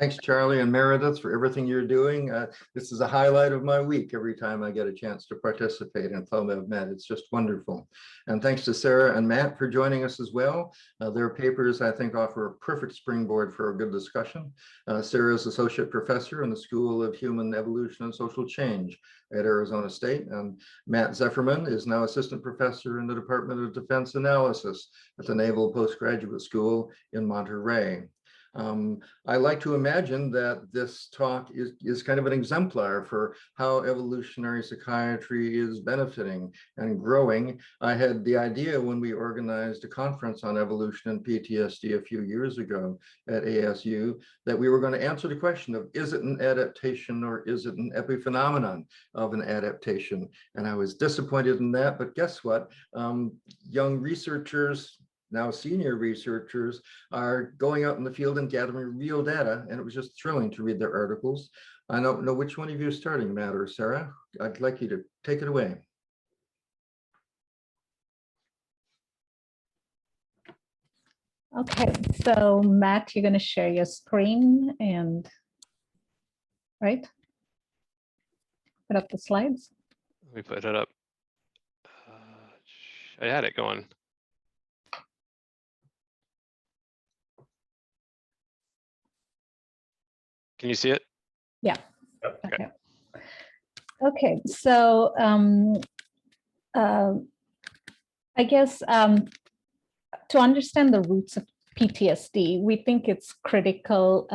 Thanks, Charlie and Meredith, for everything you're doing. This is a highlight of my week every time I get a chance to participate in EvMed. It's just wonderful. And thanks to Sarah and Matt for joining us as well. Their papers, I think, offer a perfect springboard for a good discussion. Sarah is Associate Professor in the School of Human Evolution and Social Change at Arizona State. And Matt Zefferman is now Assistant Professor in the Department of Defense Analysis at the Naval Postgraduate School in Monterey. I like to imagine that this talk is kind of an exemplar for how evolutionary psychiatry is benefiting and growing. I had the idea when we organized a conference on evolution and PTSD a few years ago at ASU that we were going to answer the question of, is it an adaptation or is it an epiphenomenon of an adaptation? And I was disappointed in that, but guess what? Young researchers, now senior researchers, are going out in the field and gathering real data, and it was just thrilling to read their articles. I don't know which one of you is starting, Matt or Sarah. I'd like you to take it away. Okay, so Matt, you're going to share your screen and, right? Put up the slides. Let me put it up. I had it going. Can you see it? Yeah. Okay. Okay. So I guess to understand the roots of PTSD, we think it's critical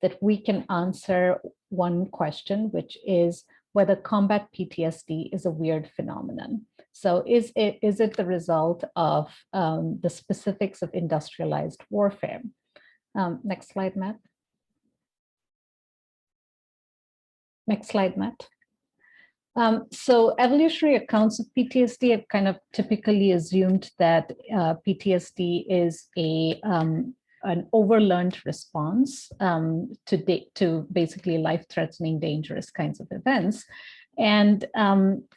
that we can answer one question, which is whether combat PTSD is a weird phenomenon. So is it the result of the specifics of industrialized warfare? Next slide, Matt. Next slide, Matt. So evolutionary accounts of PTSD have kind of typically assumed that PTSD is an overlearned response to basically life-threatening, dangerous kinds of events. And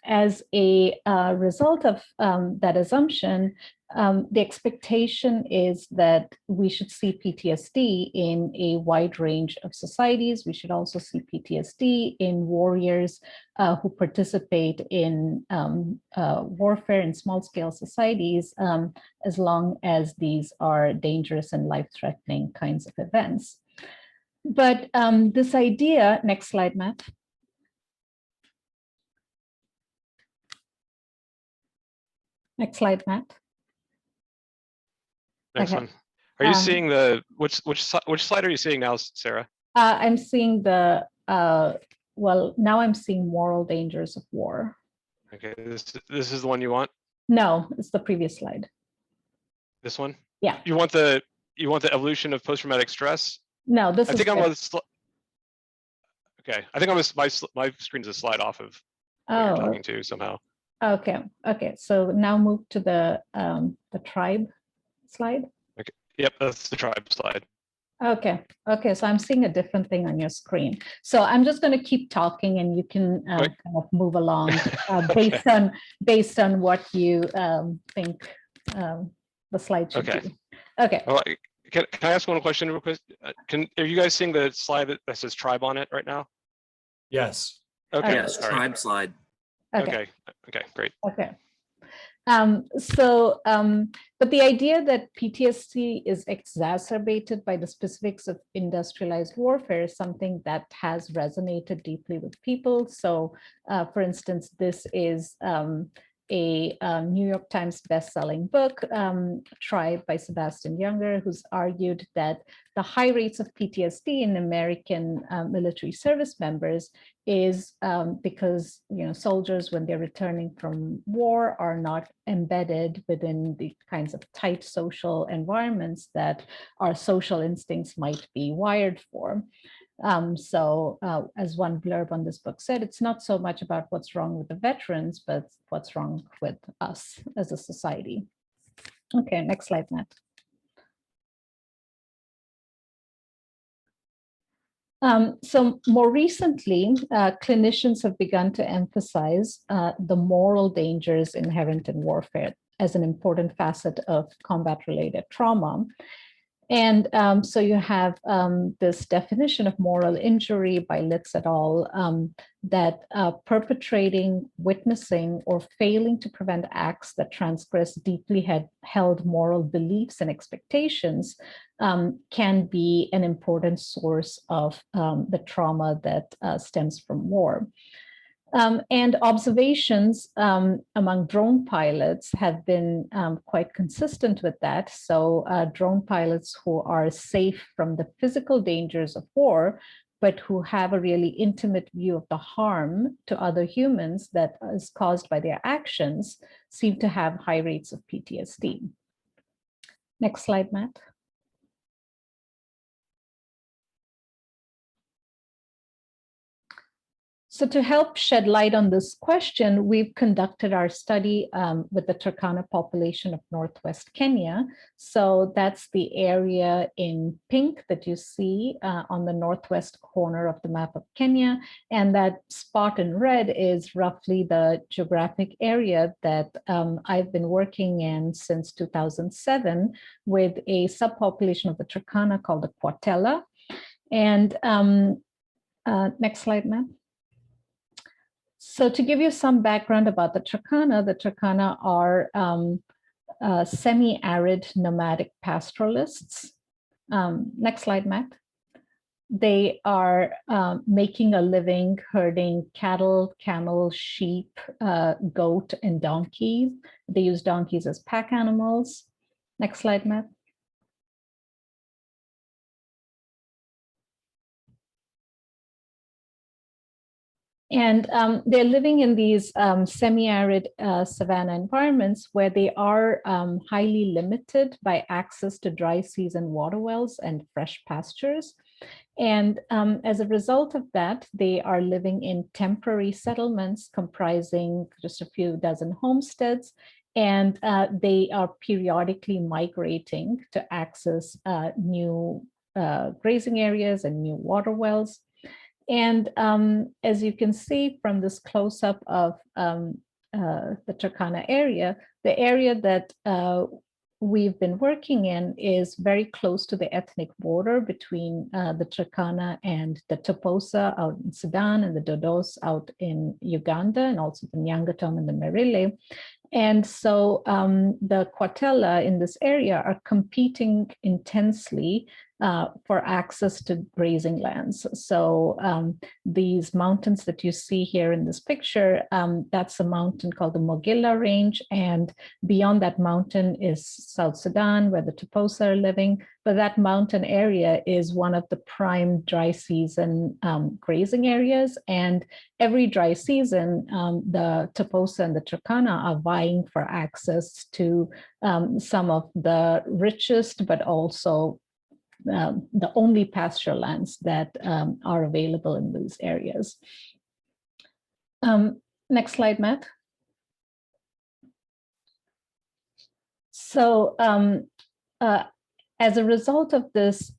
as a result of that assumption, the expectation is that we should see PTSD in a wide range of societies. We should also see PTSD in warriors who participate in warfare in small-scale societies, as long as these are dangerous and life-threatening kinds of events. But this idea, next slide, Matt. Next slide, Matt. Next one. Are you seeing the which slide are you seeing now, Sarah? I'm seeing the well, now I'm seeing moral dangers of war. Okay, this is the one you want? No, it's the previous slide. This one? Yeah. You want the evolution of post-traumatic stress? No, this I is think I'm on okay. I think my screen's a slide off of what you're talking to somehow. Okay. Okay. So now move to the tribe slide. Okay. Yep, that's the tribe slide. Okay. Okay. So I'm seeing a different thing on your screen. So I'm just going to keep talking, and you can kind of move along based on what you think the slide should be. Okay. Well, can I ask one question real quick? Are you guys seeing the slide that says tribe on it right now? Yes. Okay. Yes, tribe slide. Okay. Okay, great. Okay. But the idea that PTSD is exacerbated by the specifics of industrialized warfare is something that has resonated deeply with people. So, for instance, this is a New York Times best-selling book, Tribe by Sebastian Junger, who's argued that the high rates of PTSD in American military service members is because soldiers, when they're returning from war, are not embedded within the kinds of tight social environments that our social instincts might be wired for. As one blurb on this book said, it's not so much about what's wrong with the veterans, but what's wrong with us as a society. Okay, next slide, Matt. So more recently, clinicians have begun to emphasize the moral dangers inherent in warfare as an important facet of combat-related trauma. And so you have this definition of moral injury by Litz et al. That perpetrating, witnessing, or failing to prevent acts that transgress deeply held moral beliefs and expectations can be an important source of the trauma that stems from war. And observations among drone pilots have been quite consistent with that. So drone pilots who are safe from the physical dangers of war, but who have a really intimate view of the harm to other humans that is caused by their actions, seem to have high rates of PTSD. Next slide, Matt. So to help shed light on this question, we've conducted our study with the Turkana population of Northwest Kenya. So that's the area in pink that you see on the northwest corner of the map of Kenya. And that spot in red is roughly the geographic area that I've been working in since 2007 with a subpopulation of the Turkana called the Kwatela. And next slide, ma'am. So to give you some background about the Turkana are semi-arid nomadic pastoralists. Next slide, Matt. They are making a living herding cattle, camel, sheep, goat, and donkeys. They use donkeys as pack animals. Next slide, Matt. And they're living in these semi-arid savanna environments where they are highly limited by access to dry season water wells and fresh pastures. And as a result of that, they are living in temporary settlements comprising just a few dozen homesteads. And they are periodically migrating to access new grazing areas and new water wells. And as you can see from this close-up of the Turkana area, the area that we've been working in is very close to the ethnic border between the Turkana and the Toposa out in Sudan and the Dodos out in Uganda, and also the Nyangatom and the Merile. And so the Kwatela in this area are competing intensely for access to grazing lands. So these mountains that you see here in this picture, that's a mountain called the Mogilla Range. And beyond that mountain is South Sudan, where the Toposa are living. But that mountain area is one of the prime dry season grazing areas. And every dry season, the Toposa and the Turkana are vying for access to some of the richest, but also the only pasture lands that are available in these areas. Next slide, Matt. So as a result of this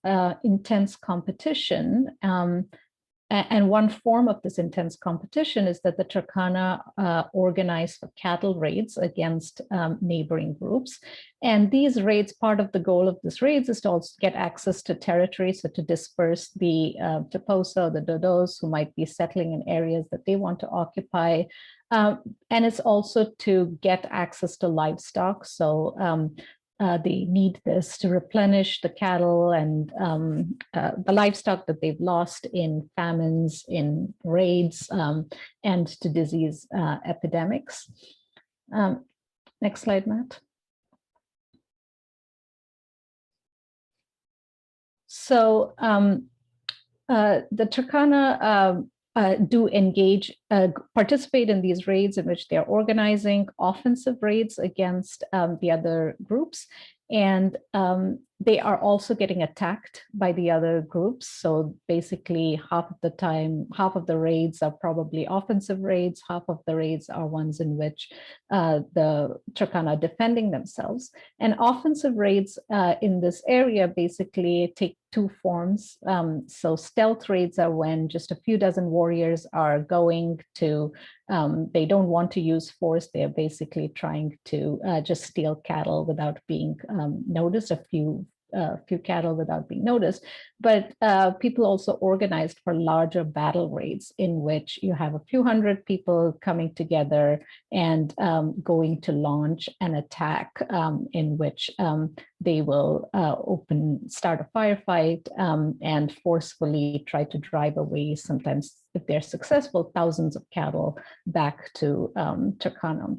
intense competition, and one form of this intense competition is that the Turkana organize for cattle raids against neighboring groups. And these raids, part of the goal of these raids is to also get access to territory, so to disperse the Toposa, the Dodos, who might be settling in areas that they want to occupy. And it's also to get access to livestock. So they need this to replenish the cattle and the livestock that they've lost in famines, in raids, and to disease epidemics. Next slide, Matt. So the Turkana do engage, participate in these raids in which they're organizing offensive raids against the other groups. And they are also getting attacked by the other groups. So basically half of the time, half of the raids are probably offensive raids, half of the raids are ones in which the Turkana are defending themselves. And offensive raids in this area basically take two forms. So stealth raids are when just a few dozen warriors are going to, they don't want to use force. They're basically trying to just steal cattle without being noticed. A few a few cattle without being noticed. But people also organized for larger battle raids in which you have a few hundred people coming together and going to launch an attack in which they will start a firefight and forcefully try to drive away, sometimes if they're successful, thousands of cattle back to Turkana.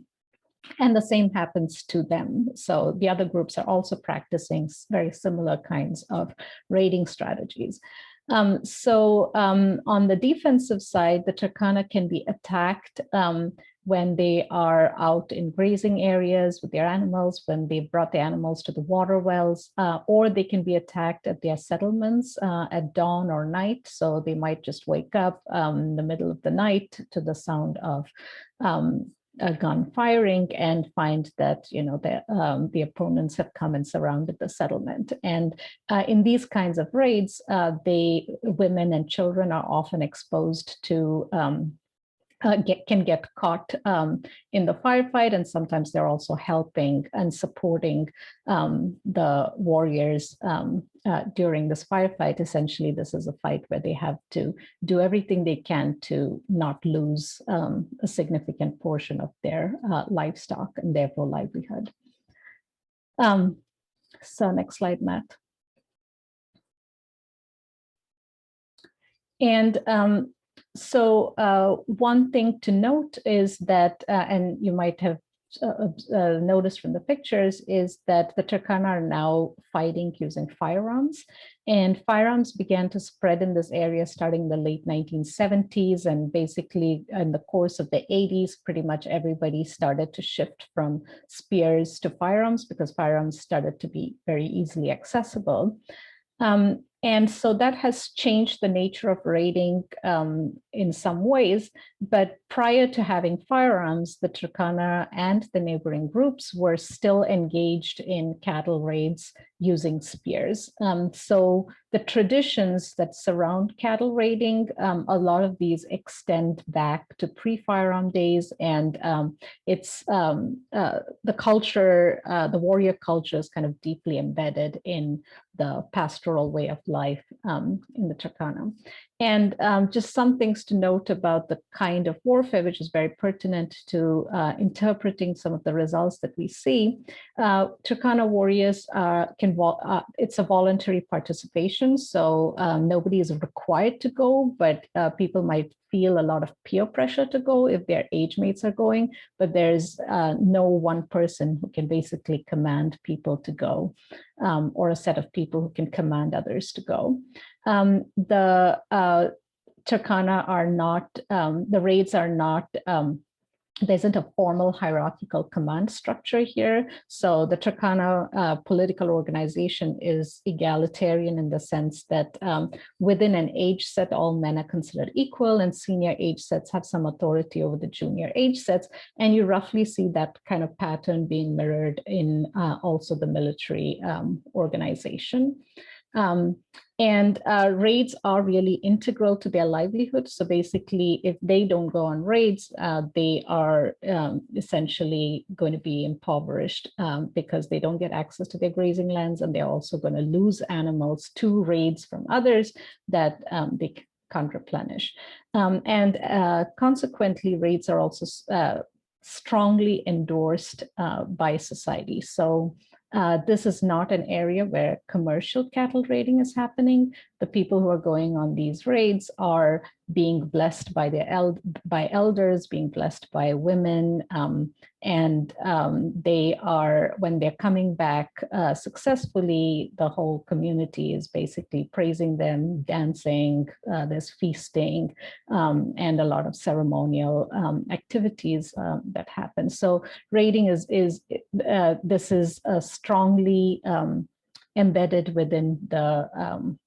And the same happens to them. So the other groups are also practicing very similar kinds of raiding strategies. On the defensive side, the Turkana can be attacked when they are out in grazing areas with their animals, when they've brought the animals to the water wells, or they can be attacked at their settlements at dawn or night. So they might just wake up in the middle of the night to the sound of a gun firing and find that the opponents have come and surrounded the settlement. And in these kinds of raids, women and children are often exposed to can get caught in the firefight, and sometimes they're also helping and supporting the warriors during this firefight. Essentially, this is a fight where they have to do everything they can to not lose a significant portion of their livestock and therefore livelihood. So next slide, Matt. And one thing to note is that, and you might have noticed from the pictures, is that the Turkana are now fighting using firearms. And firearms began to spread in this area starting in the late 1970s. And basically in the course of the 80s, pretty much everybody started to shift from spears to firearms because firearms started to be very easily accessible. And so that has changed the nature of raiding in some ways, but prior to having firearms, the Turkana and the neighboring groups were still engaged in cattle raids using spears. So the traditions that surround cattle raiding, a lot of these extend back to pre-firearm days, and it's the culture, the warrior culture is kind of deeply embedded in the pastoral way of life in the Turkana. And just some things to note about the kind of warfare, which is very pertinent to interpreting some of the results that we see. Turkana warriors it's a voluntary participation, so nobody is required to go, but people might feel a lot of peer pressure to go if their age mates are going, but there's no one person who can basically command people to go, or a set of people who can command others to go. The Turkana are not, the raids are not, there isn't a formal hierarchical command structure here. So the Turkana political organization is egalitarian in the sense that within an age set, all men are considered equal, and senior age sets have some authority over the junior age sets. And you roughly see that kind of pattern being mirrored in also the military organization. Raids are really integral to their livelihood. So basically, if they don't go on raids, they are essentially going to be impoverished because they don't get access to their grazing lands, and they're also going to lose animals to raids from others that they can't replenish. Consequently, raids are also strongly endorsed by society. So this is not an area where commercial cattle raiding is happening. The people who are going on these raids are being blessed by their by elders, being blessed by women, and they are, when they're coming back successfully, the whole community is basically praising them, dancing, there's feasting, and a lot of ceremonial activities that happen. So raiding this is strongly embedded within the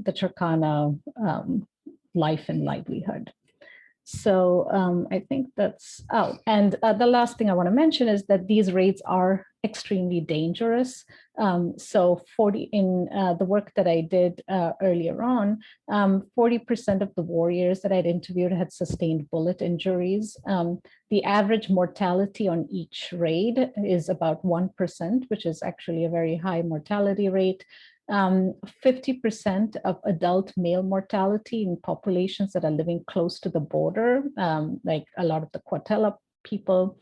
Turkana life and livelihood. So I think that's, oh, and the last thing I want to mention is that these raids are extremely dangerous. So 40 in the work that I did earlier on, 40% of the warriors that I'd interviewed had sustained bullet injuries. The average mortality on each raid is about 1%, which is actually a very high mortality rate. 50% of adult male mortality in populations that are living close to the border, like a lot of the Cuartela people,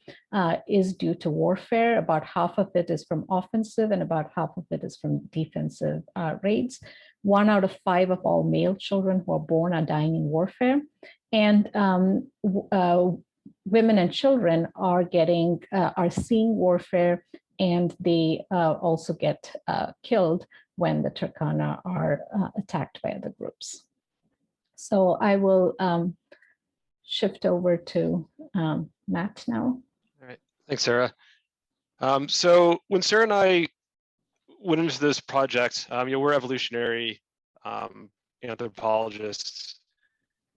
is due to warfare. About half of it is from offensive and about half of it is from defensive raids. 1 out of 5 of all male children who are born are dying in warfare. And women and children are seeing warfare, and they also get killed when the Turkana are attacked by other groups. So I will shift over to Matt now. All right, thanks, Sarah. So when Sarah and I went into this project, we're evolutionary anthropologists,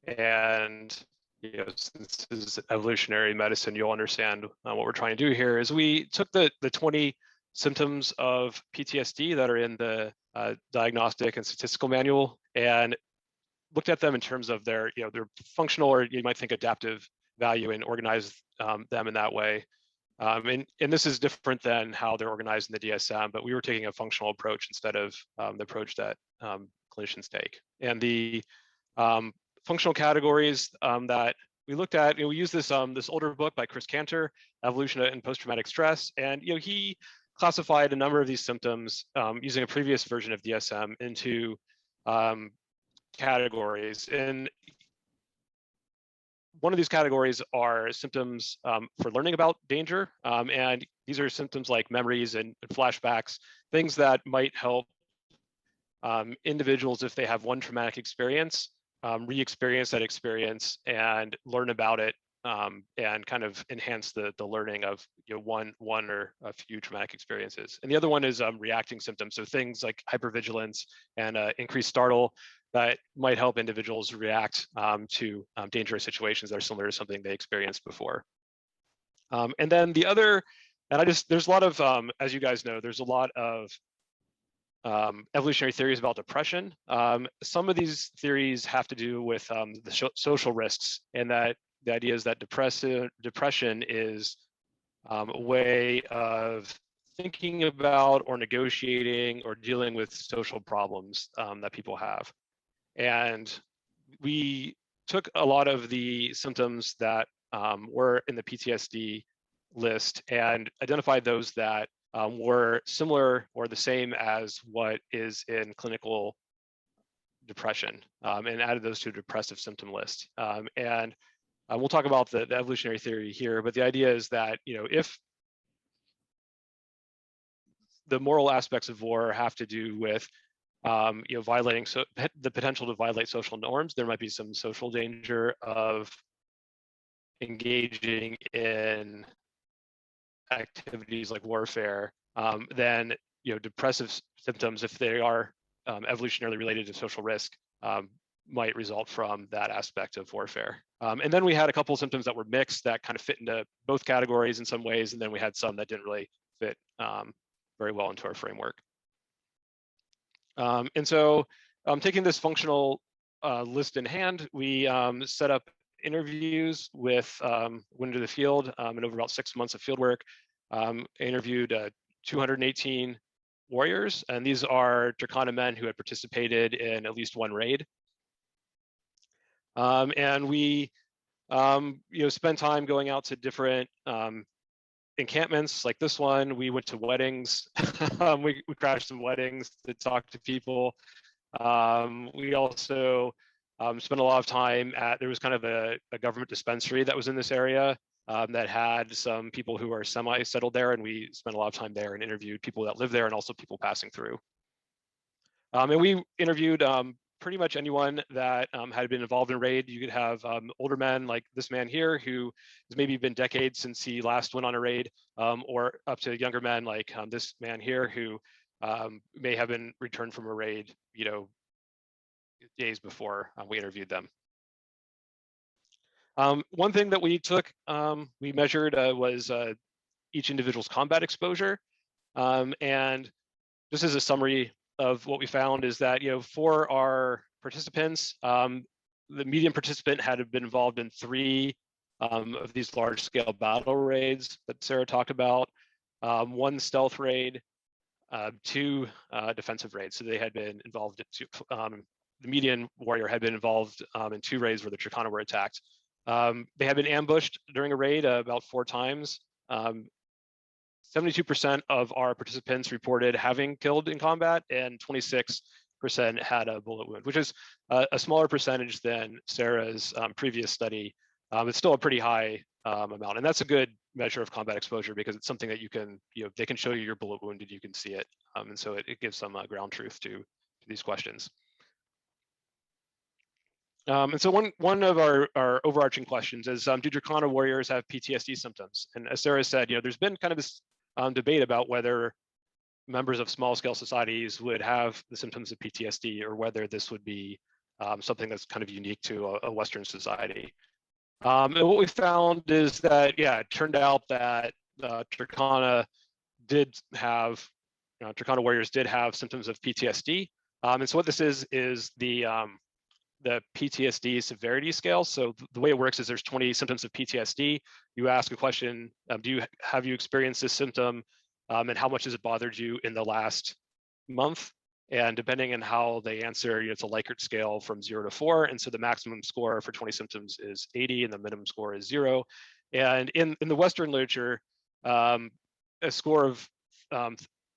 and since this is evolutionary medicine, you'll understand what we're trying to do here. Is we took the 20 symptoms of PTSD that are in the diagnostic and statistical manual and looked at them in terms of their functional, or you might think adaptive value, and organized them in that way. And this is different than how they're organized in the DSM, but we were taking a functional approach instead of the approach that clinicians take. And the functional categories that we looked at, we used this older book by Chris Cantor, Evolution and Post-Traumatic Stress, and he classified a number of these symptoms using a previous version of DSM into categories. And one of these categories are symptoms for learning about danger. And these are symptoms like memories and flashbacks, things that might help individuals, if they have one traumatic experience, re-experience that experience and learn about it, and kind of enhance the learning of one or a few traumatic experiences. And the other one is reacting symptoms, so things like hypervigilance and increased startle that might help individuals react to dangerous situations that are similar to something they experienced before. And then the other, and there's a lot of, as you guys know, there's a lot of evolutionary theories about depression. Some of these theories have to do with the social risks, and that the idea is that depression is a way of thinking about or negotiating or dealing with social problems that people have. And we took a lot of the symptoms that were in the PTSD list and identified those that were similar or the same as what is in clinical depression, and added those to a depressive symptom list. And we'll talk about the evolutionary theory here, but the idea is that if the moral aspects of war have to do with violating the potential to violate social norms, there might be some social danger of engaging in activities like warfare. Then depressive symptoms, if they are evolutionarily related to social risk, might result from that aspect of warfare. And then we had a couple of symptoms that were mixed that kind of fit into both categories in some ways, and then we had some that didn't really fit very well into our framework. And so taking this functional list in hand, we set up interviews with, went into the field, and over about 6 months of field work, interviewed 218 warriors, and these are Turkana men who had participated in at least one raid. And we spent time going out to different encampments like this one. We went to weddings. we crashed some weddings to talk to people. We also spent a lot of time there was kind of a government dispensary that was in this area that had some people who are semi-settled there, and we spent a lot of time there and interviewed people that live there and also people passing through. And we interviewed pretty much anyone that had been involved in a raid. You could have older men like this man here who has maybe been decades since he last went on a raid, or up to younger men like this man here who may have been returned from a raid, days before we interviewed them. One thing that we took, we measured was each individual's combat exposure. And just as a summary of what we found is that, for our participants, the median participant had been involved in 3 of these large-scale battle raids that Sarah talked about, 1 stealth raid, 2 defensive raids. So they had been involved in the median warrior had been involved in 2 raids where the Turkana were attacked. They had been ambushed during a raid about 4 times. 72% of our participants reported having killed in combat, and 26% had a bullet wound, which is a smaller percentage than Sarah's previous study. It's still a pretty high amount, and that's a good measure of combat exposure because it's something that you can, they can show you your bullet wound and you can see it, and so it gives some ground truth to these questions. And so one of our overarching questions is, do Turkana warriors have PTSD symptoms? And as Sarah said, there's been kind of this debate about whether members of small-scale societies would have the symptoms of PTSD or whether this would be something that's kind of unique to a Western society. And what we found is that, yeah, it turned out that Turkana did have, Turkana warriors did have symptoms of PTSD. And so what this is the PTSD severity scale. So the way it works is there's 20 symptoms of PTSD. You ask a question, have you experienced this symptom, and how much has it bothered you in the last month? And depending on how they answer, it's a Likert scale from 0 to 4. And so the maximum score for 20 symptoms is 80 and the minimum score is 0. And in the Western literature, a score of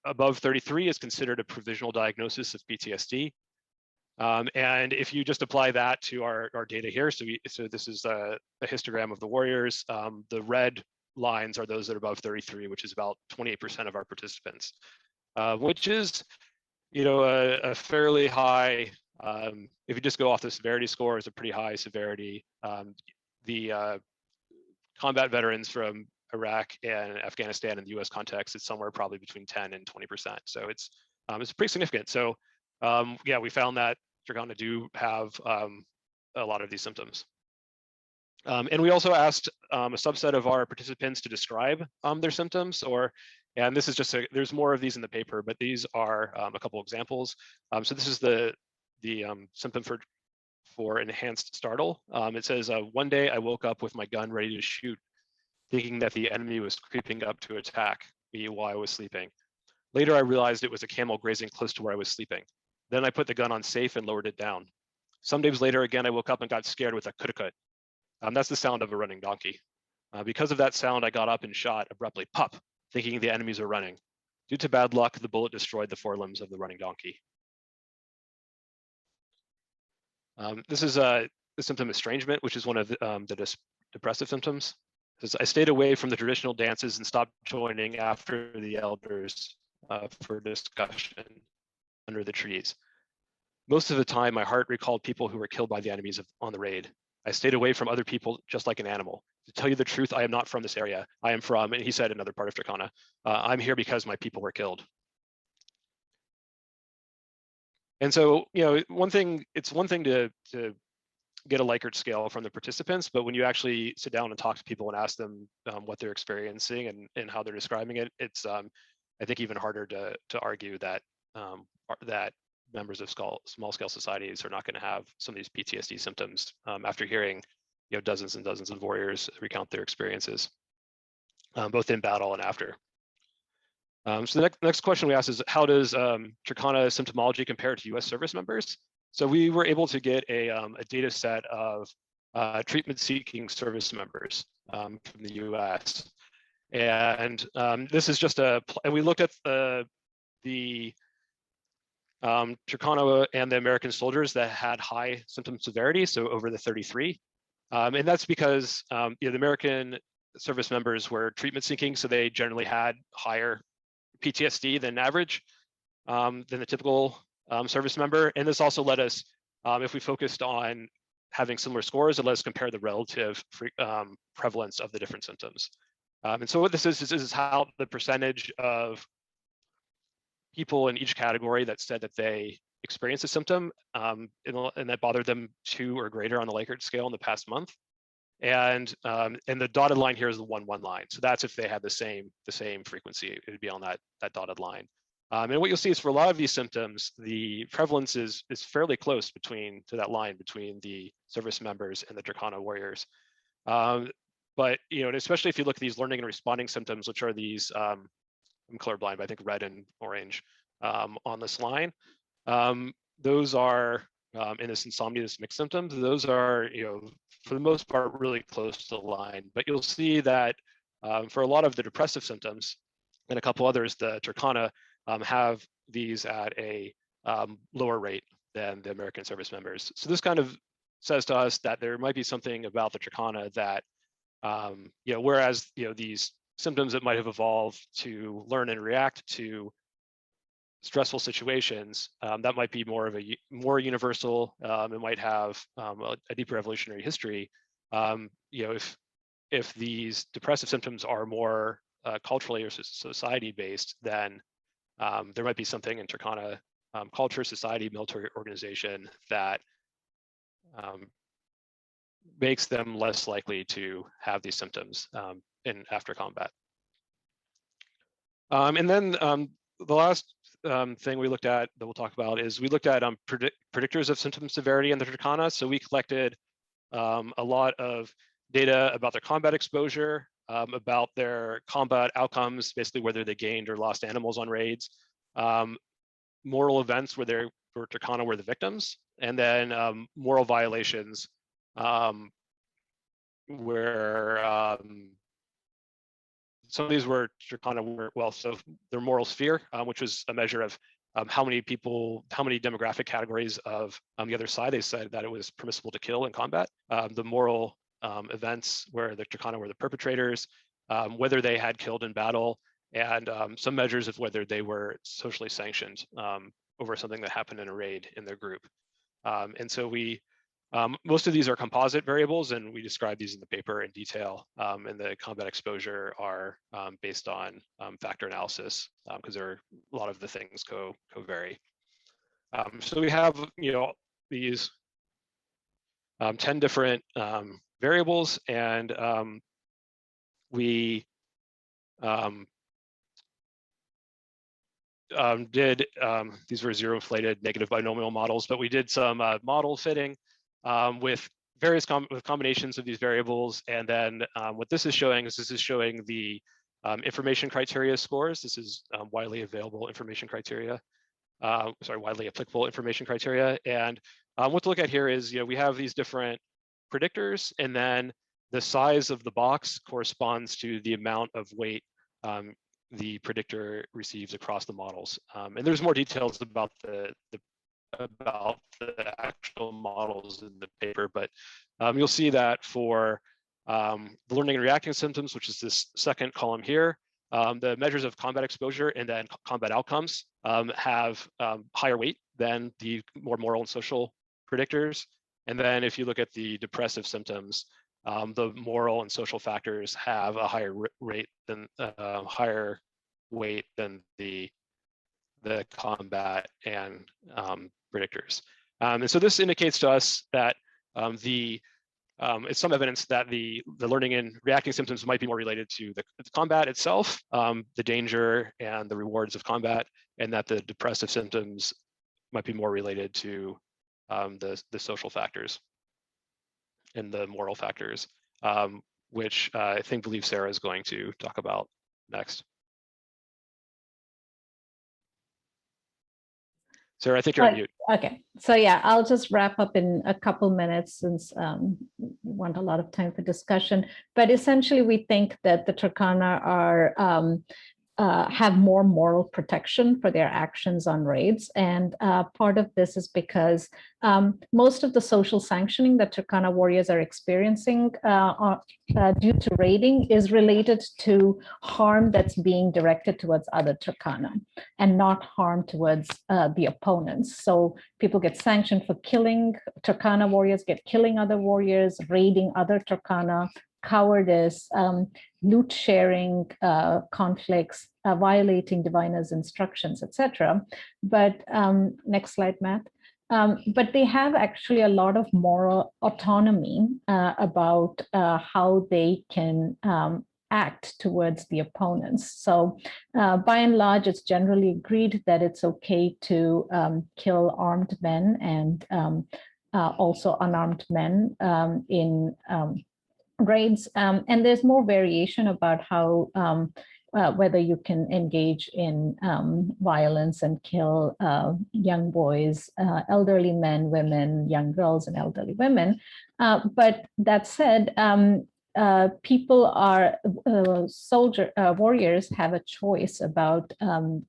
above 33 is considered a provisional diagnosis of PTSD. And if you just apply that to our data here, so this is a histogram of the warriors. The red lines are those that are above 33, which is about 28% of our participants, which is, a fairly high. If you just go off the severity score, it's a pretty high severity. The combat veterans from Iraq and Afghanistan in the U.S. context, it's somewhere probably between 10 and 20%. So it's pretty significant. So yeah, we found that Turkana do have a lot of these symptoms. And we also asked a subset of our participants to describe their symptoms, and this is just there's more of these in the paper, but these are a couple examples. So this is the symptom for enhanced startle. It says, one day I woke up with my gun ready to shoot, thinking that the enemy was creeping up to attack me while I was sleeping. Later, I realized it was a camel grazing close to where I was sleeping. Then I put the gun on safe and lowered it down. Some days later, again, I woke up and got scared with a kudakut. That's the sound of a running donkey. Because of that sound, I got up and shot abruptly, pop, thinking the enemies are running. Due to bad luck, the bullet destroyed the forelimbs of the running donkey. This is the symptom estrangement, which is one of the depressive symptoms. It says, I stayed away from the traditional dances and stopped joining after the elders for discussion under the trees. Most of the time, my heart recalled people who were killed by the enemies on the raid. I stayed away from other people just like an animal. To tell you the truth, I am not from this area. I am from, and he said another part of Turkana, I'm here because my people were killed. And so, it's one thing to get a Likert scale from the participants, but when you actually sit down and talk to people and ask them what they're experiencing and how they're describing it, it's I think even harder to argue that that members of small scale societies are not going to have some of these PTSD symptoms after hearing dozens and dozens of warriors recount their experiences, both in battle and after. So the next question we asked is, how does Turkana symptomology compare to US service members? So we were able to get a data set of treatment-seeking service members from the US. And this is just and we looked at the Turkana and the American soldiers that had high symptom severity, so over the 33. And that's because the American service members were treatment-seeking, so they generally had higher PTSD than average, than the typical service member. And this also let us, if we focused on having similar scores, it let us compare the relative prevalence of the different symptoms. And so what this is how the percentage of people in each category that said that they experienced a symptom and that bothered them 2 or greater on the Likert scale in the past month. the dotted line here is the 1-1 line. So that's if they had the same frequency, it would be on that dotted line. And what you'll see is for a lot of these symptoms, the prevalence is fairly close to that line between the service members and the Turkana warriors. But and especially if you look at these learning and responding symptoms, which are these, I'm colorblind, but I think red and orange on this line. Those are in this insomnia, this mixed symptoms. Those are for the most part really close to the line. But you'll see that for a lot of the depressive symptoms and a couple others, the Turkana have these at a lower rate than the American service members. So this kind of says to us that there might be something about the Turkana that, whereas these symptoms that might have evolved to learn and react to stressful situations, that might be more universal. It might have a deeper evolutionary history. If these depressive symptoms are more culturally or society based, then there might be something in Turkana culture, society, military organization that makes them less likely to have these symptoms after combat. And then the last thing we looked at that we'll talk about is we looked at predictors of symptom severity in the Turkana. So we collected a lot of data about their combat exposure, about their combat outcomes, basically whether they gained or lost animals on raids, moral events where Turkana were the victims, and then moral violations where some of these were Turkana so their moral sphere, which was a measure of how many demographic categories of the other side they said that it was permissible to kill in combat. The moral events where the Turkana were the perpetrators, whether they had killed in battle, and some measures of whether they were socially sanctioned over something that happened in a raid in their group. And so most of these are composite variables, and we describe these in the paper in detail. And the combat exposure are based on factor analysis, because a lot of the things co-vary. So we have these 10 different variables, and we these were zero inflated negative binomial models, but we did some model fitting with various combinations of these variables. And then what this is showing is the information criteria scores. This is widely available information criteria, widely applicable information criteria. And what to look at here is, we have these different predictors, and then the size of the box corresponds to the amount of weight the predictor receives across the models. And there's more details about the actual models in the paper, but you'll see that for the learning and reacting symptoms, which is this second column here, the measures of combat exposure and then combat outcomes have higher weight than the more moral and social predictors. And then if you look at the depressive symptoms, the moral and social factors have a higher rate than higher weight than the combat and predictors. And so this indicates to us that it's some evidence that the learning and reacting symptoms might be more related to the combat itself, the danger and the rewards of combat, and that the depressive symptoms might be more related to the social factors and the moral factors, which I believe Sarah is going to talk about next. Sarah, I think you're on mute. Okay, so yeah, I'll just wrap up in a couple minutes since we want a lot of time for discussion. But essentially, we think that the Turkana have more moral protection for their actions on raids. And part of this is because most of the social sanctioning that Turkana warriors are experiencing due to raiding is related to harm that's being directed towards other Turkana and not harm towards the opponents. So people get sanctioned for killing, Turkana warriors get killing other warriors, raiding other Turkana, cowardice, loot sharing, conflicts, violating diviner's instructions, etc. But next slide, Matt. But they have actually a lot of moral autonomy about how they can act towards the opponents. So by and large, it's generally agreed that it's okay to kill armed men and also unarmed men in raids. And there's more variation about how whether you can engage in violence and kill young boys, elderly men, women, young girls, and elderly women. But that said, people are warriors have a choice about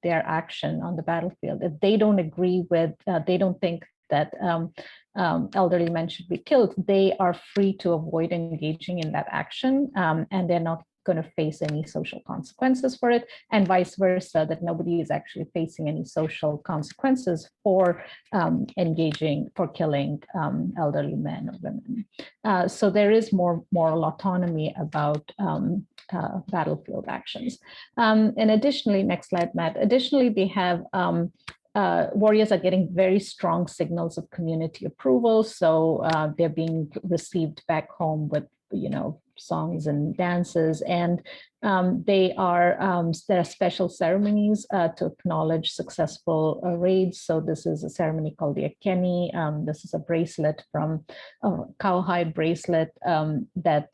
their action on the battlefield. If they don't agree with, they don't think that elderly men should be killed, they are free to avoid engaging in that action, and they're not going to face any social consequences for it, and vice versa, that nobody is actually facing any social consequences for killing elderly men or women. So there is more moral autonomy about battlefield actions. And additionally, next slide, Matt, additionally, they have warriors are getting very strong signals of community approval. So they're being received back home with, songs and dances, and there are special ceremonies to acknowledge successful raids. So this is a ceremony called the Akeni. This is a bracelet from a cowhide bracelet that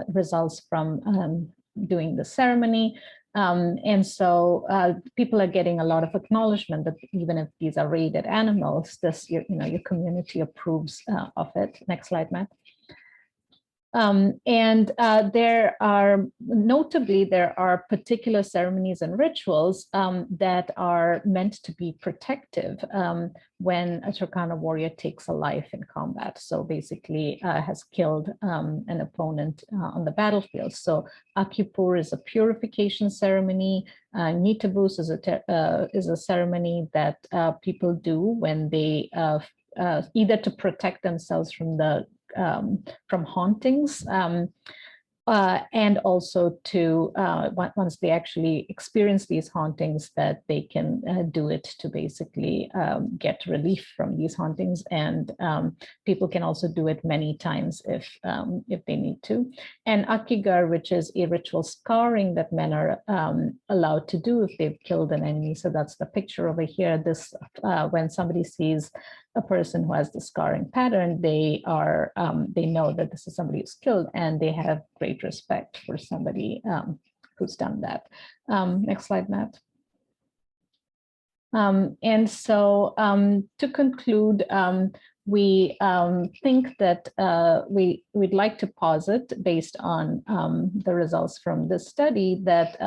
results from doing the ceremony. And so people are getting a lot of acknowledgement that even if these are raided animals, this your community approves of it. Next slide, Matt. And there are particular ceremonies and rituals that are meant to be protective when a Turkana warrior takes a life in combat. So basically has killed an opponent on the battlefield. So Akipur is a purification ceremony. Nitabus is a ceremony that people do when they either to protect themselves from hauntings, and also to once they actually experience these hauntings, that they can do it to basically get relief from these hauntings. And people can also do it many times if they need to. And Akigar, which is a ritual scarring that men are allowed to do if they've killed an enemy. So that's the picture over here. This when somebody sees a person who has the scarring pattern, they know that this is somebody who's killed, and they have great respect for somebody who's done that. Next slide, Matt. And so to conclude, we think that we'd like to posit, based on the results from this study, that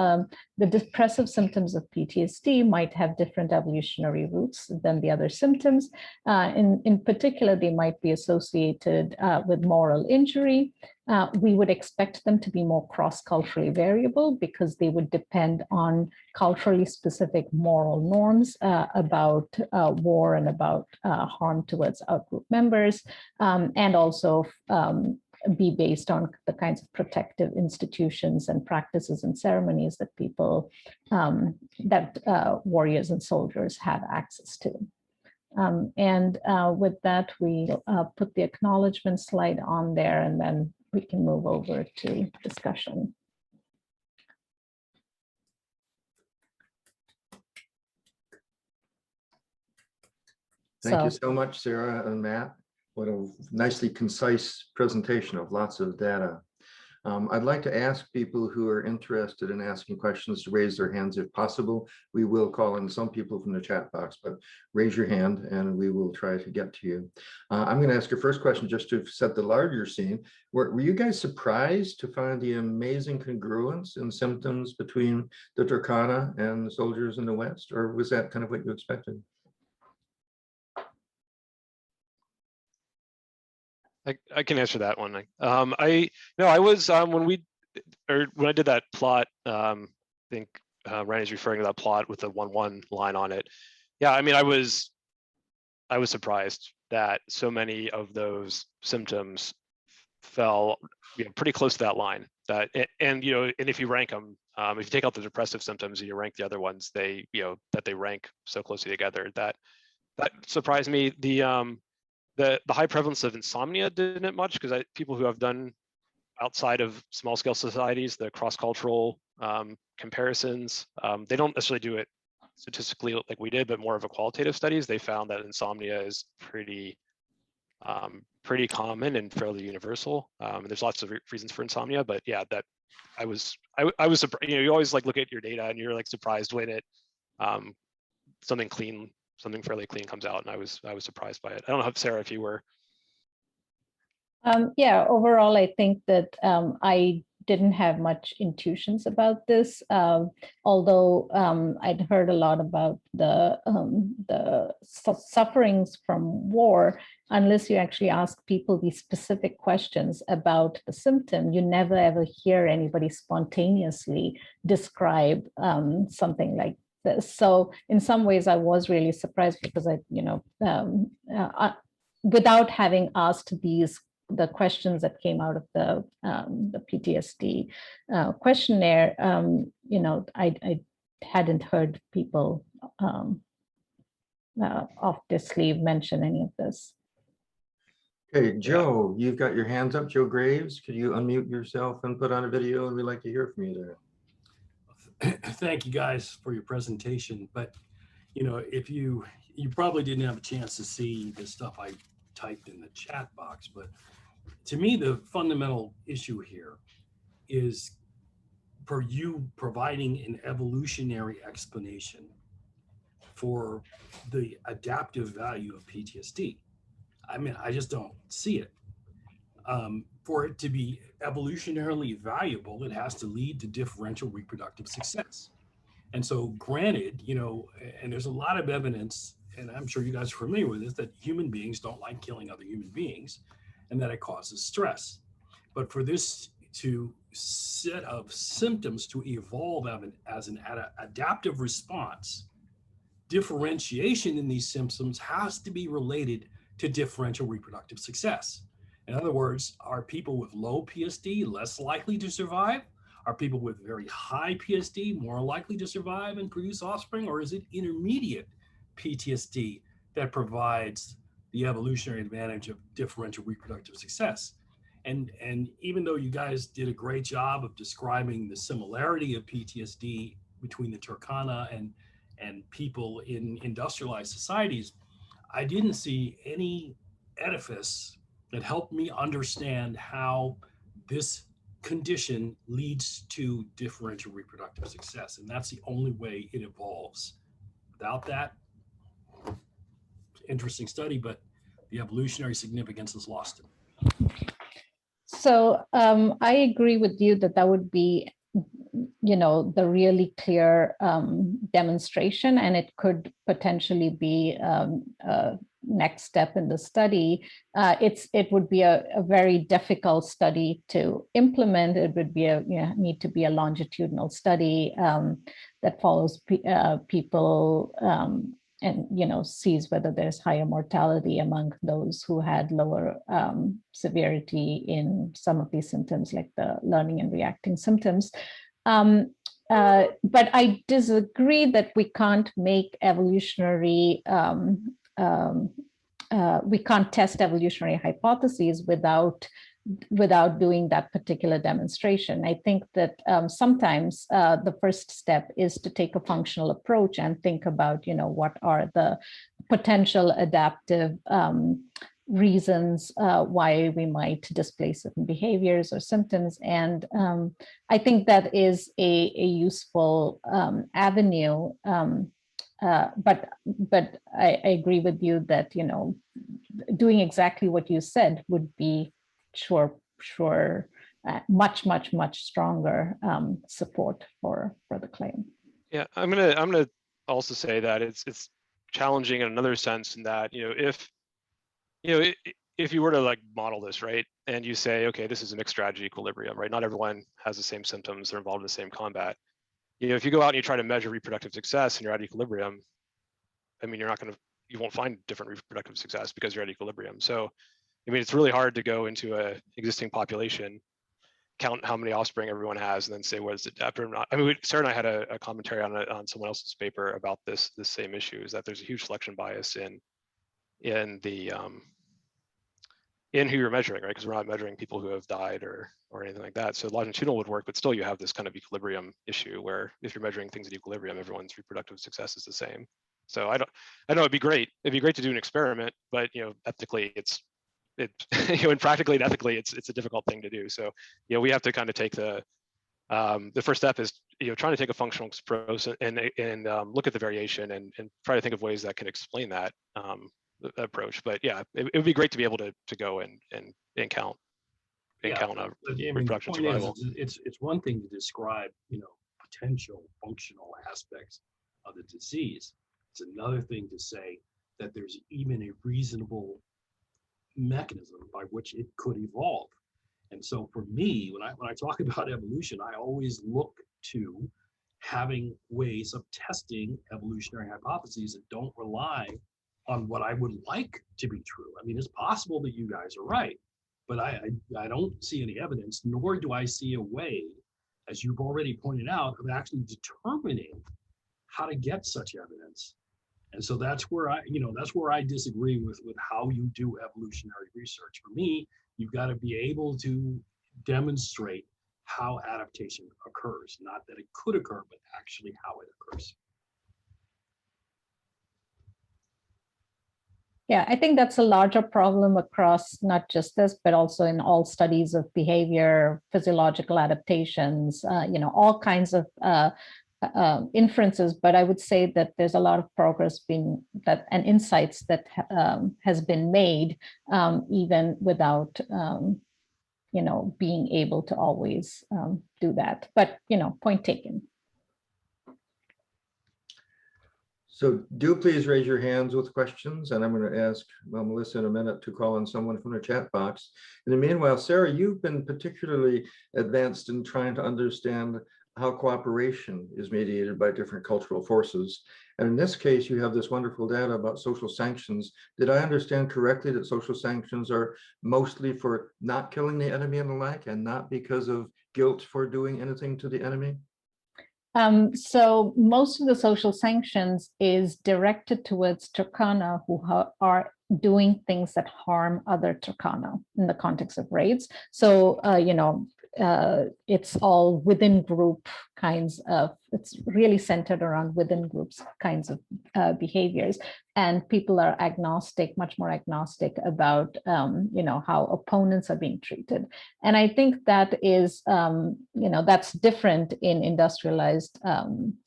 the depressive symptoms of PTSD might have different evolutionary roots than the other symptoms. In particular, they might be associated with moral injury. We would expect them to be more cross-culturally variable because they would depend on culturally specific moral norms about war and about harm towards outgroup members, and also be based on the kinds of protective institutions and practices and ceremonies that people, warriors and soldiers have access to. And with that, we'll put the acknowledgement slide on there, and then we can move over to discussion. Thank you so much, Sarah and Matt. What a nicely concise presentation of lots of data. I'd like to ask people who are interested in asking questions to raise their hands if possible. We will call in some people from the chat box, but raise your hand and we will try to get to you. I'm going to ask your first question just to set the larger scene. Were you guys surprised to find the amazing congruence in symptoms between the Turkana and the soldiers in the West, or was that kind of what you expected? I can answer that one. I was when I did that plot. I think Randy's referring to that plot with the 1-1 line on it. Yeah, I mean, I was surprised that so many of those symptoms fell pretty close to that line. And if you rank them, if you take out the depressive symptoms and you rank the other ones, they rank so closely together that that surprised me. The high prevalence of insomnia didn't much, because people who have done outside of small scale societies, the cross-cultural comparisons, they don't necessarily do it statistically like we did, but more of a qualitative studies. They found that insomnia is pretty common and fairly universal. And there's lots of reasons for insomnia, but yeah, that I was surprised. You always like look at your data and you're like surprised when it something fairly clean comes out, and I was surprised by it. I don't know, Sarah, if you were. Yeah, overall, I think that I didn't have much intuitions about this, although I'd heard a lot about the sufferings from war. Unless you actually ask people these specific questions about the symptom, you never ever hear anybody spontaneously describe something like this. So in some ways, I was really surprised, because without having asked the questions that came out of the PTSD questionnaire, I hadn't heard people off their sleeve mention any of this. Okay, Joe, you've got your hands up. Joe Graves, could you unmute yourself and put on a video? And we'd like to hear from you there. Thank you guys for your presentation. But if you probably didn't have a chance to see the stuff I typed in the chat box, but to me, the fundamental issue here is for you providing an evolutionary explanation for the adaptive value of PTSD. I mean, I just don't see it. For it to be evolutionarily valuable, it has to lead to differential reproductive success. And so granted, and there's a lot of evidence, and I'm sure you guys are familiar with this, that human beings don't like killing other human beings, and that it causes stress. But for this set of symptoms to evolve as an adaptive response, differentiation in these symptoms has to be related to differential reproductive success. In other words, are people with low PSD less likely to survive? Are people with very high PSD more likely to survive and produce offspring? Or is it intermediate PTSD that provides the evolutionary advantage of differential reproductive success? And even though you guys did a great job of describing the similarity of PTSD between the Turkana and people in industrialized societies, I didn't see any edifice that helped me understand how this condition leads to differential reproductive success. And that's the only way it evolves. Without that, interesting study, but the evolutionary significance is lost. So I agree with you that would be, the really clear demonstration, and it could potentially be a next step in the study. It would be a very difficult study to implement. It would be need to be a longitudinal study that follows people and sees whether there's higher mortality among those who had lower severity in some of these symptoms, like the learning and reacting symptoms. But I disagree that we can't make evolutionary, we can't test evolutionary hypotheses without doing that particular demonstration. I think that sometimes the first step is to take a functional approach and think about, what are the potential adaptive reasons why we might display certain behaviors or symptoms. And I think that is a useful avenue. But I agree with you that, doing exactly what you said would be much stronger support for the claim. Yeah, I'm gonna also say that it's challenging in another sense, in that if you were to like model this, right, and you say, okay, this is a mixed strategy equilibrium, right? Not everyone has the same symptoms, they're involved in the same combat. If you go out and you try to measure reproductive success and you're at equilibrium, I mean, you won't find different reproductive success because you're at equilibrium. So, I mean, it's really hard to go into a existing population count how many offspring everyone has and then say, what is it after or not? I mean, Sarah and I had a commentary on someone else's paper about this same issue, is that there's a huge selection bias in the in who you're measuring, right? Because we're not measuring people who have died or anything like that. So longitudinal would work, but still you have this kind of equilibrium issue where if you're measuring things at equilibrium, everyone's reproductive success is the same. So I know it'd be great. It'd be great to do an experiment, but ethically and practically and ethically it's a difficult thing to do. So we have to kind of take the first step is trying to take a functional approach and look at the variation and try to think of ways that can explain that approach. But yeah, it would be great to be able to go and count reproduction survival. It's one thing to describe potential functional aspects of the disease. It's another thing to say that there's even a reasonable mechanism by which it could evolve. And so for me, when I talk about evolution, I always look to having ways of testing evolutionary hypotheses that don't rely on what I would like to be true. I mean, it's possible that you guys are right, but I don't see any evidence, nor do I see a way, as you've already pointed out, of actually determining how to get such evidence. And so that's where I disagree with how you do evolutionary research. For me, you've got to be able to demonstrate how adaptation occurs, not that it could occur, but actually how it occurs. Yeah, I think that's a larger problem across not just this, but also in all studies of behavior, physiological adaptations, all kinds of inferences. But I would say that there's a lot of progress and insights that has been made, even without being able to always do that. But point taken. So do please raise your hands with questions, and I'm going to ask Melissa in a minute to call on someone from the chat box. In the meanwhile, Sarah, you've been particularly advanced in trying to understand how cooperation is mediated by different cultural forces. And in this case, you have this wonderful data about social sanctions. Did I understand correctly that social sanctions are mostly for not killing the enemy and the like, and not because of guilt for doing anything to the enemy? So most of the social sanctions is directed towards Turkana who are doing things that harm other Turkana in the context of raids. So, it's all within group kinds of, it's really centered around within groups kinds of behaviors. And people are agnostic, much more agnostic about, how opponents are being treated. And I think that is, that's different in industrialized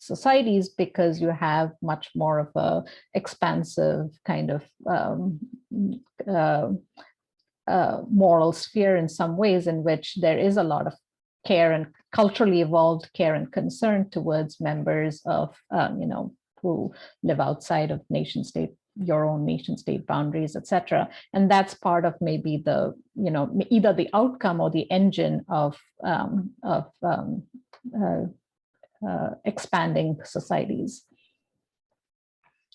societies because you have much more of a expansive kind of moral sphere in some ways, in which there is a lot of care and culturally evolved care and concern towards members of, who live outside of nation state, your own nation state boundaries, etc. And that's part of maybe the, either the outcome or the engine of expanding societies.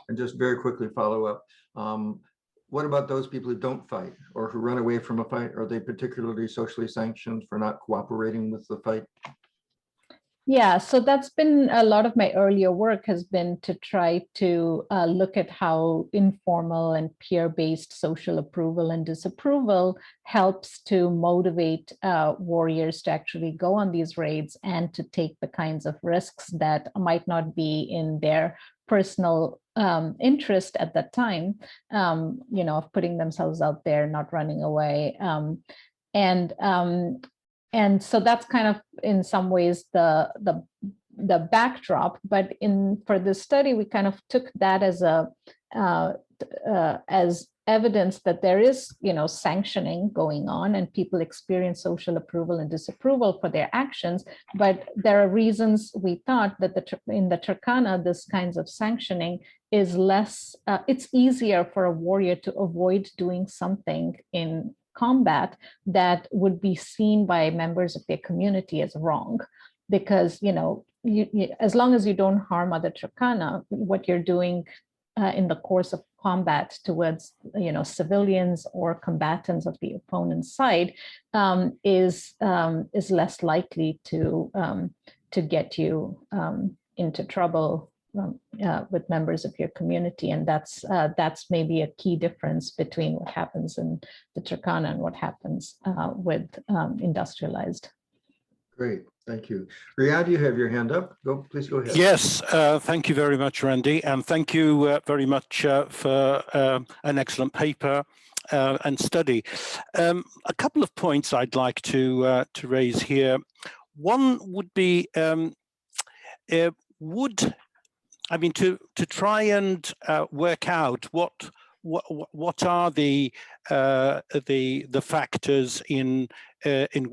And just very quickly follow up. What about those people who don't fight or who run away from a fight? Are they particularly socially sanctioned for not cooperating with the fight? Yeah, so that's been a lot of my earlier work has been to try to look at how informal and peer-based social approval and disapproval helps to motivate warriors to actually go on these raids and to take the kinds of risks that might not be in their personal interest at that time, of putting themselves out there, not running away. And so that's kind of in some ways the backdrop. But for this study, we kind of took that as as evidence that there is, sanctioning going on and people experience social approval and disapproval for their actions. But there are reasons we thought that in the Turkana, this kinds of sanctioning is less, it's easier for a warrior to avoid doing something in combat that would be seen by members of their community as wrong. Because, as long as you don't harm other Turkana, what you're doing in the course of combat towards, civilians or combatants of the opponent's side is less likely to get you into trouble with members of your community. And that's maybe a key difference between what happens in the Turkana and what happens with industrialized. Great, thank you. Riyad, you have your hand up. Please go ahead. Yes, thank you very much, Randy, and thank you very much for an excellent paper and study. A couple of points I'd like to raise here. One would be, to try and work out what are the factors in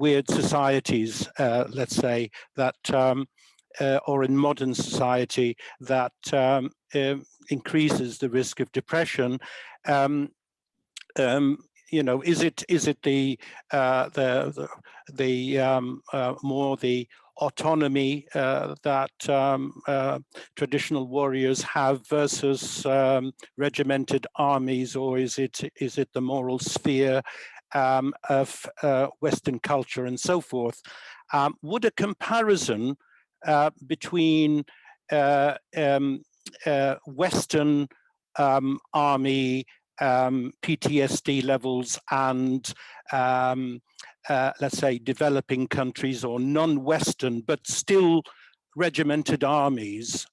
weird societies, let's say, that or in modern society that increases the risk of depression. Is it more the autonomy that traditional warriors have versus regimented armies, or is it the moral sphere of Western culture and so forth? Would a comparison between Western army PTSD levels and let's say developing countries or non-Western but still regimented armies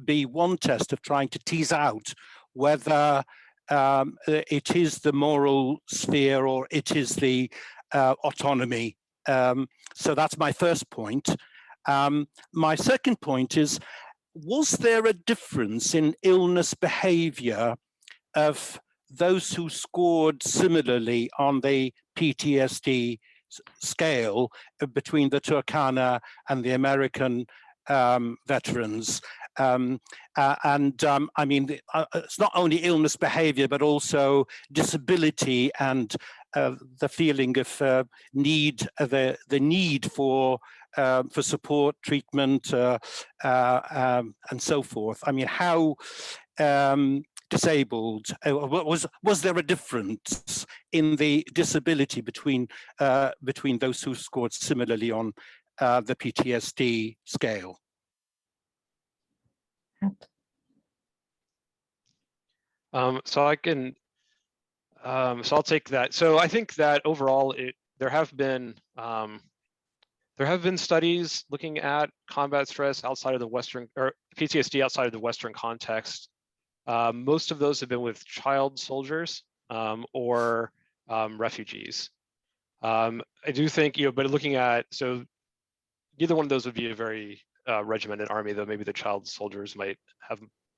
be one test of trying to tease out whether it is the moral sphere or it is the autonomy? So that's my first point. My second point is, was there a difference in illness behavior of those who scored similarly on the PTSD scale between the Turkana and the American veterans? It's not only illness behavior, but also disability and the feeling of need for support, treatment, and so forth. I mean, how disabled was there a difference in the disability between those who scored similarly on the PTSD scale? So I'll take that. So I think that overall, there have been studies looking at combat stress outside of the Western, or PTSD outside of the Western context. Most of those have been with child soldiers or refugees. I do think, but looking at, so neither one of those would be a very regimented army, though maybe the child soldiers might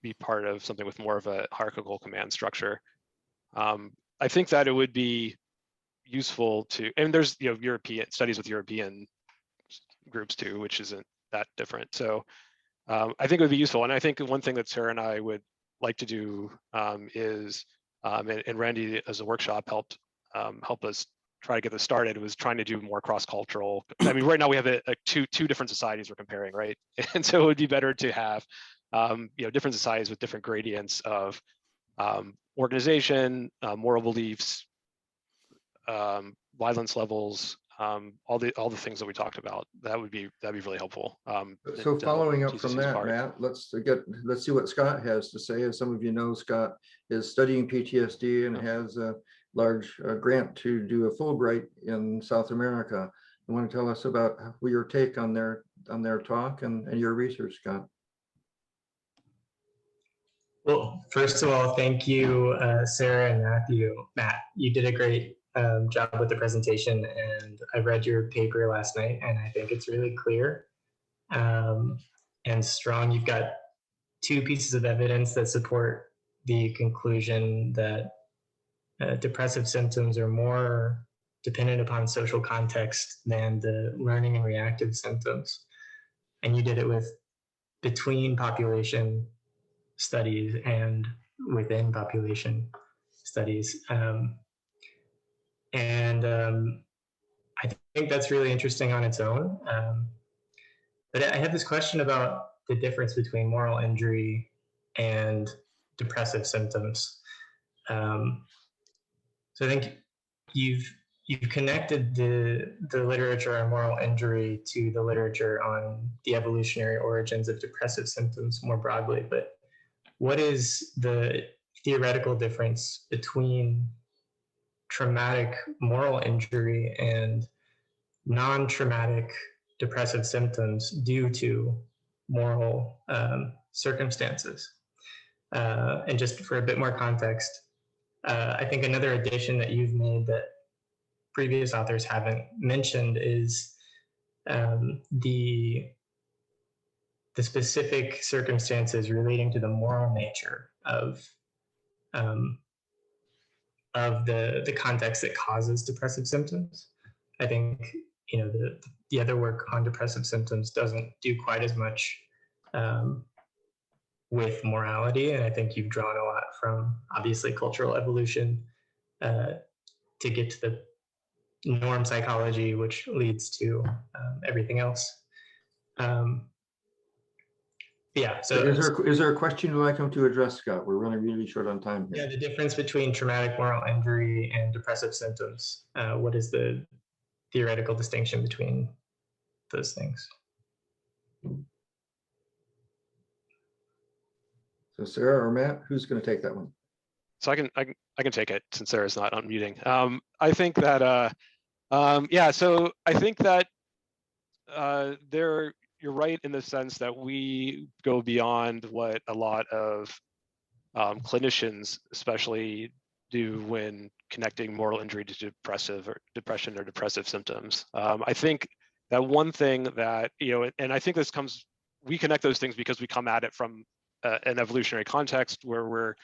be part of something with more of a hierarchical command structure. I think that it would be useful to, and there's European studies with European groups too, which isn't that different. So I think it would be useful. And I think one thing that Sarah and I would like to do is, and Randy as a workshop helped us try to get this started, was trying to do more cross-cultural. I mean, right now we have two different societies we're comparing, right? And so it would be better to have different societies with different gradients of organization, moral beliefs, violence levels, all the things that we talked about. That'd be really helpful. So following up from that, Matt, let's see what Scott has to say. As some of you know, Scott is studying PTSD and has a large grant to do a Fulbright in South America. You want to tell us about your take on their talk and your research, Scott? Well, first of all, thank you, Sarah and Matthew. Matt, you did a great job with the presentation, and I read your paper last night, and I think it's really clear and strong. You've got two pieces of evidence that support the conclusion that depressive symptoms are more dependent upon social context than the learning and reactive symptoms. And you did it with between population studies and within population studies. I think that's really interesting on its own. But I have this question about the difference between moral injury and depressive symptoms. So I think you've connected the literature on moral injury to the literature on the evolutionary origins of depressive symptoms more broadly, but what is the theoretical difference between traumatic moral injury and non-traumatic depressive symptoms due to moral circumstances? And just for a bit more context, I think another addition that you've made that previous authors haven't mentioned is the specific circumstances relating to the moral nature of the context that causes depressive symptoms. I think the other work on depressive symptoms doesn't do quite as much with morality, and I think you've drawn a lot from obviously cultural evolution to get to the norm psychology, which leads to everything else. Yeah. So is there a question you'd like him to address, Scott? We're running really short on time here. Yeah, the difference between traumatic moral injury and depressive symptoms. What is the theoretical distinction between those things? So Sarah or Matt, who's going to take that one? So I can take it since Sarah's not unmuting. I think that yeah. So I think that you're right in the sense that we go beyond what a lot of clinicians especially do when connecting moral injury to depression or depressive symptoms. I think that one thing that, and I think we connect those things because we come at it from an evolutionary context where we're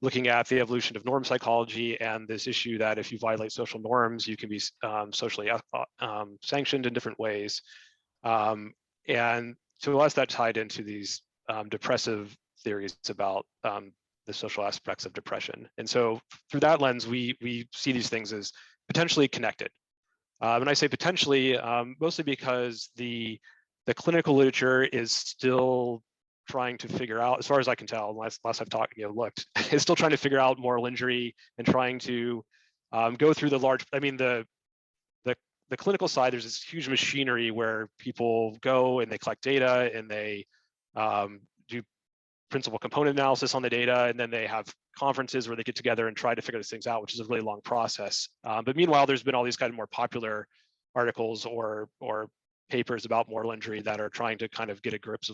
looking at the evolution of norm psychology and this issue that if you violate social norms, you can be socially sanctioned in different ways. And to us, that tied into these depressive theories about the social aspects of depression. And so through that lens, we see these things as potentially connected. And I say potentially, mostly because the clinical literature is still trying to figure out, as far as I can tell, last I've looked, is still trying to figure out moral injury and trying to go through the clinical side. There's this huge machinery where people go and they collect data and they do principal component analysis on the data, and then they have conferences where they get together and try to figure these things out, which is a really long process. But meanwhile, there's been all these kind of more popular articles or papers about moral injury that are trying to kind of get a grips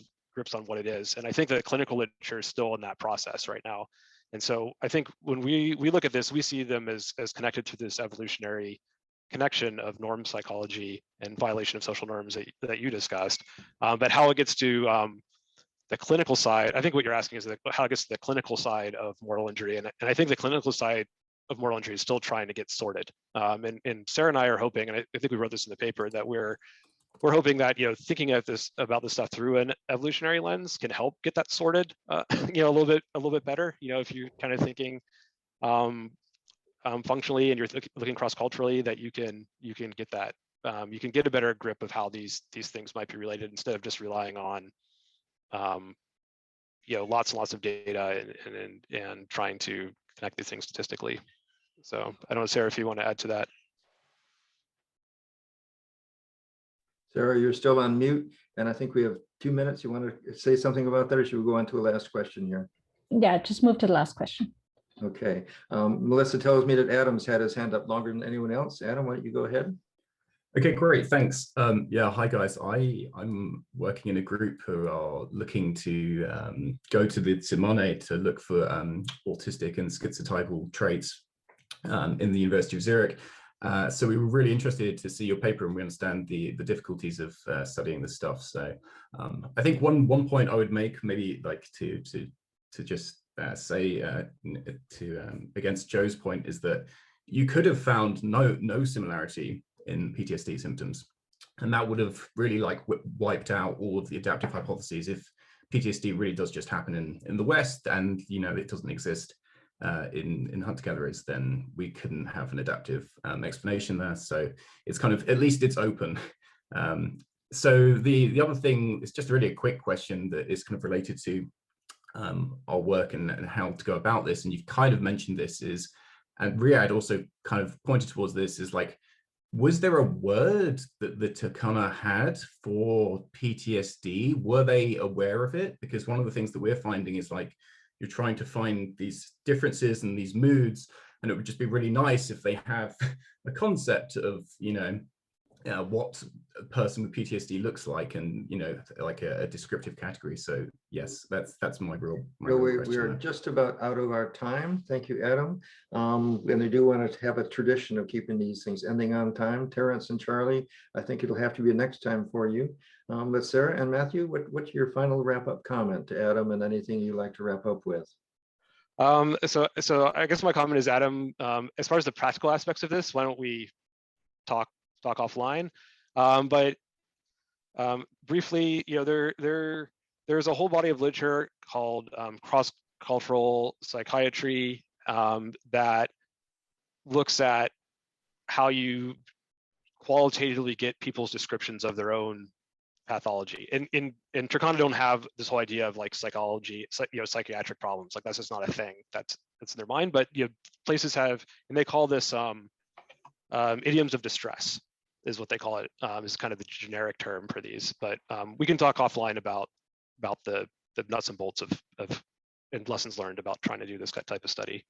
on what it is. And I think the clinical literature is still in that process right now. And so I think when we look at this, we see them as connected to this evolutionary connection of norm psychology and violation of social norms that you discussed. But how it gets to the clinical side, I think what you're asking is how it gets to the clinical side of moral injury. And I think the clinical side of moral injury is still trying to get sorted. And Sarah and I are hoping, and I think we wrote this in the paper, that we're hoping that thinking about this stuff through an evolutionary lens can help get that sorted a little bit better. If you're kind of thinking functionally and you're looking cross-culturally, that you can get that you can get a better grip of how these things might be related instead of just relying on lots and lots of data and trying to connect these things statistically. So I don't know, Sarah, if you want to add to that. Sarah, you're still on mute, and I think we have 2 minutes. You want to say something about that, or should we go on to a last question here? Yeah, just move to the last question. Okay. Melissa tells me that Adam's had his hand up longer than anyone else. Adam, why don't you go ahead? Okay, great, thanks. Yeah, hi guys. I'm working in a group who are looking to go to the Simone to look for autistic and schizotypal traits in the University of Zurich. So we were really interested to see your paper, and we understand the difficulties of studying this stuff. So I think one point I would make, maybe like to just say against Joe's point, is that you could have found no similarity in PTSD symptoms, and that would have really like wiped out all of the adaptive hypotheses. If PTSD really does just happen in the West, and it doesn't exist in hunter-gatherers, then we couldn't have an adaptive explanation there. So it's kind of, at least it's open. So the other thing is just really a quick question that is kind of related to our work and how to go about this. And you've kind of mentioned this is, and Riyadh also kind of pointed towards this, is like, was there a word that the Turkana had for PTSD? Were they aware of it? Because one of the things that we're finding is like, you're trying to find these differences and these moods, and it would just be really nice if they have a concept of, you know, what a person with PTSD looks like, and, you know, like a descriptive category. So yes, that's my real we question are there. just about out of our time. Thank you, Adam. And I do want to have a tradition of keeping these things ending on time. Terrence and Charlie, I think it'll have to be next time for you. But Sarah and Matthew, what's your final wrap-up comment to Adam, and anything you'd like to wrap up with? So I guess my comment is, Adam, as far as the practical aspects of this, why don't we talk offline? But briefly, you know, there's a whole body of literature called cross-cultural psychiatry that looks at how you qualitatively get people's descriptions of their own pathology. In Turkana don't have this whole idea of like psychology, you know, psychiatric problems. Like that's just not a thing that's in their mind. But you know, places have, and they call this idioms of distress, is what they call it. Is kind of the generic term for these. But we can talk offline about the nuts and bolts of and lessons learned about trying to do this type of study.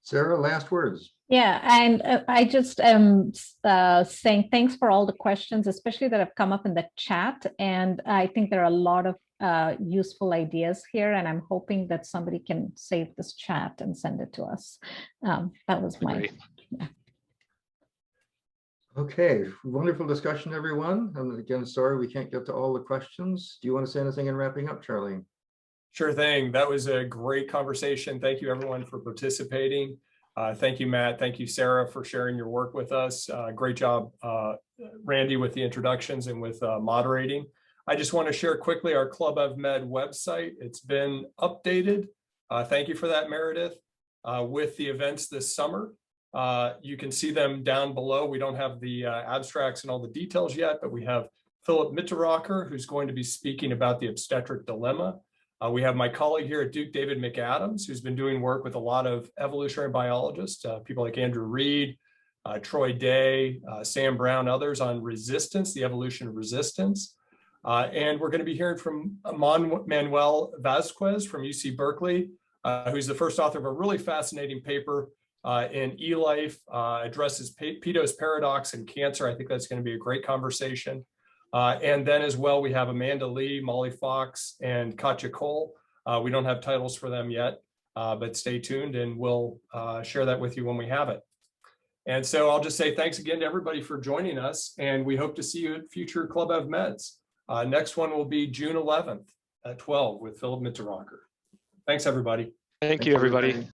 Sarah, last words. Yeah, and I just am saying thanks for all the questions, especially that have come up in the chat. And I think there are a lot of useful ideas here, and I'm hoping that somebody can save this chat and send it to us. That was my. Yeah. Okay, wonderful discussion, everyone. And again, sorry we can't get to all the questions. Do you want to say anything in wrapping up, Charlie? Sure thing. That was a great conversation. Thank you, everyone, for participating. Thank you, Matt. Thank you, Sarah, for sharing your work with us. Great job, Randy, with the introductions and with moderating. I just want to share quickly our Club EvMed website. It's been updated. Thank you for that, Meredith. With the events this summer, you can see them down below. We don't have the abstracts and all the details yet, but we have Philip Mitterrocker, who's going to be speaking about the obstetric dilemma. We have my colleague here at Duke, David McAdams, who's been doing work with a lot of evolutionary biologists, people like Andrew Reed, Troy Day, Sam Brown, others on resistance, the evolution of resistance. And we're going to be hearing from Manuel Vasquez from UC Berkeley, who's the first author of a really fascinating paper in eLife, addresses Peto's paradox and cancer. I think that's going to be a great conversation. And then as well, we have Amanda Lee, Molly Fox, and Katja Cole. We don't have titles for them yet, but stay tuned and we'll share that with you when we have it. And so I'll just say thanks again to everybody for joining us, and we hope to see you at future Club EvMeds. Next one will be June 11th at 12 with Philip Mitterrocker. Thanks, everybody. Thank you, everybody.